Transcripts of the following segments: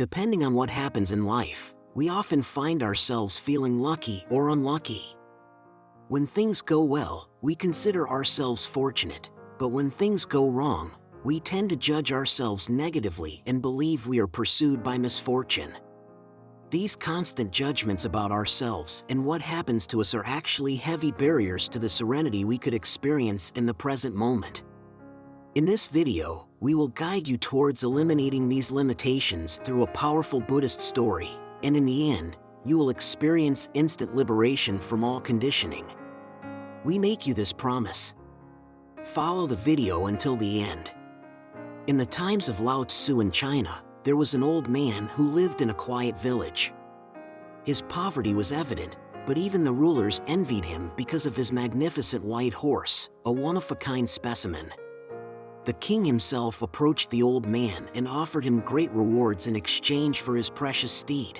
Depending on what happens in life, we often find ourselves feeling lucky or unlucky. When things go well, we consider ourselves fortunate, but when things go wrong, we tend to judge ourselves negatively and believe we are pursued by misfortune. These constant judgments about ourselves and what happens to us are actually heavy barriers to the serenity we could experience in the present moment. In this video, we will guide you towards eliminating these limitations through a powerful Buddhist story, and in the end, you will experience instant liberation from all conditioning. We make you this promise. Follow the video until the end. In the times of Lao Tzu in China, there was an old man who lived in a quiet village. His poverty was evident, but even the rulers envied him because of his magnificent white horse, a one-of-a-kind specimen. The king himself approached the old man and offered him great rewards in exchange for his precious steed.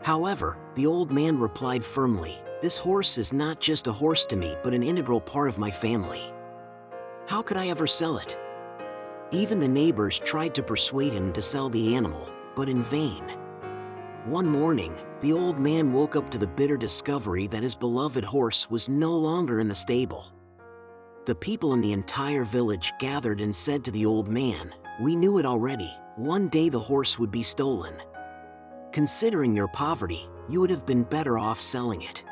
However, the old man replied firmly, "This horse is not just a horse to me but an integral part of my family. How could I ever sell it?" Even the neighbors tried to persuade him to sell the animal, but in vain. One morning, the old man woke up to the bitter discovery that his beloved horse was no longer in the stable. The people in the entire village gathered and said to the old man, "We knew it already, one day the horse would be stolen. Considering your poverty, you would have been better off selling it.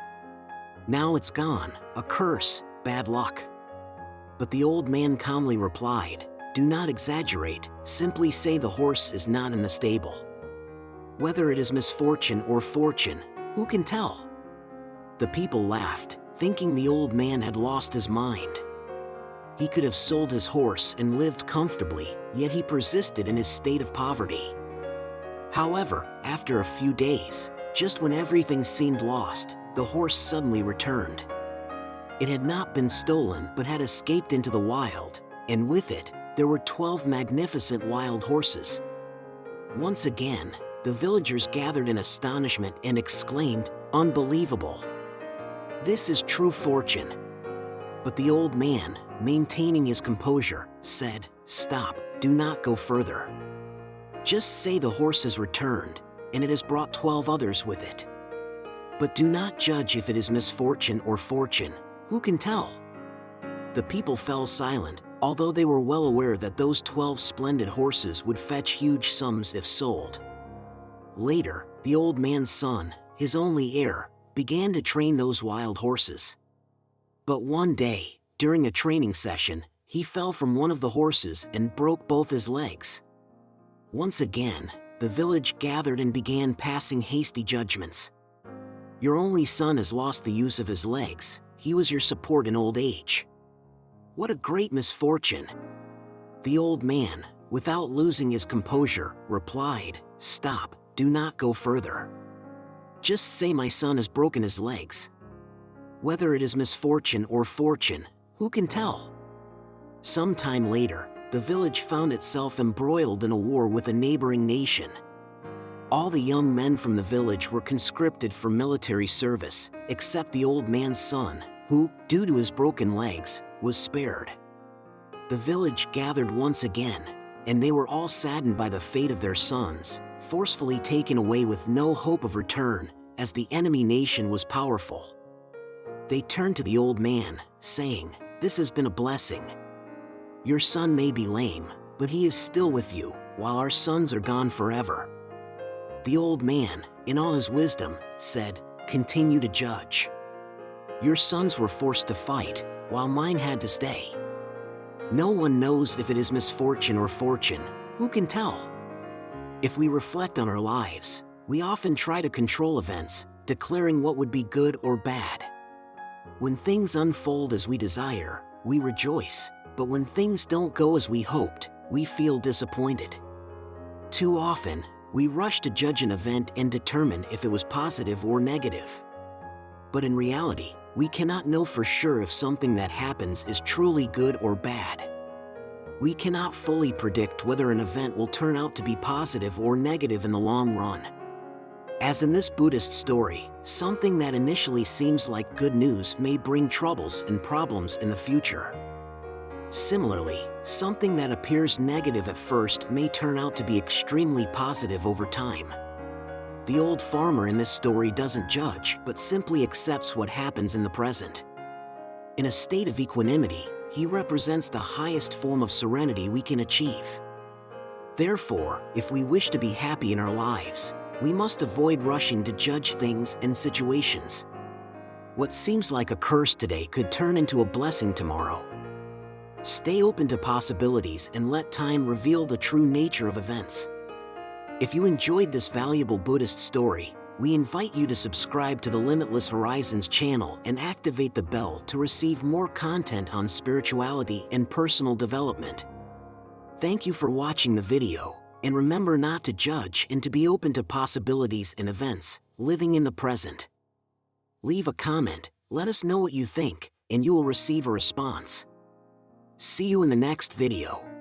Now it's gone, a curse, bad luck." But the old man calmly replied, "Do not exaggerate, simply say the horse is not in the stable. Whether it is misfortune or fortune, who can tell?" The people laughed, thinking the old man had lost his mind. He could have sold his horse and lived comfortably, yet he persisted in his state of poverty. However, after a few days, just when everything seemed lost, the horse suddenly returned. It had not been stolen but had escaped into the wild, and with it, there were 12 magnificent wild horses. Once again, the villagers gathered in astonishment and exclaimed, "Unbelievable! This is true fortune." But the old man, maintaining his composure, said, "Stop, do not go further. Just say the horse has returned, and it has brought 12 others with it. But do not judge if it is misfortune or fortune, who can tell?" The people fell silent, although they were well aware that those 12 splendid horses would fetch huge sums if sold. Later, the old man's son, his only heir, began to train those wild horses. But one day, during a training session, he fell from one of the horses and broke both his legs. Once again, the village gathered and began passing hasty judgments. "Your only son has lost the use of his legs. He was your support in old age. What a great misfortune!" The old man, without losing his composure, replied, "Stop, do not go further. Just say my son has broken his legs. Whether it is misfortune or fortune, who can tell?" Some time later, the village found itself embroiled in a war with a neighboring nation. All the young men from the village were conscripted for military service, except the old man's son, who, due to his broken legs, was spared. The village gathered once again, and they were all saddened by the fate of their sons, forcefully taken away with no hope of return, as the enemy nation was powerful. They turned to the old man, saying, "This has been a blessing. Your son may be lame, but he is still with you, while our sons are gone forever." The old man, in all his wisdom, said, "Continue to judge. Your sons were forced to fight, while mine had to stay. No one knows if it is misfortune or fortune, who can tell?" If we reflect on our lives, we often try to control events, declaring what would be good or bad. When things unfold as we desire, we rejoice, but when things don't go as we hoped, we feel disappointed. Too often, we rush to judge an event and determine if it was positive or negative. But in reality, we cannot know for sure if something that happens is truly good or bad. We cannot fully predict whether an event will turn out to be positive or negative in the long run. As in this Buddhist story, something that initially seems like good news may bring troubles and problems in the future. Similarly, something that appears negative at first may turn out to be extremely positive over time. The old farmer in this story doesn't judge, but simply accepts what happens in the present. In a state of equanimity, he represents the highest form of serenity we can achieve. Therefore, if we wish to be happy in our lives, we must avoid rushing to judge things and situations. What seems like a curse today could turn into a blessing tomorrow. Stay open to possibilities and let time reveal the true nature of events. If you enjoyed this valuable Buddhist story, we invite you to subscribe to the Limitless Horizons channel and activate the bell to receive more content on spirituality and personal development. Thank you for watching the video, and remember not to judge and to be open to possibilities and events, living in the present. Leave a comment, let us know what you think, and you will receive a response. See you in the next video.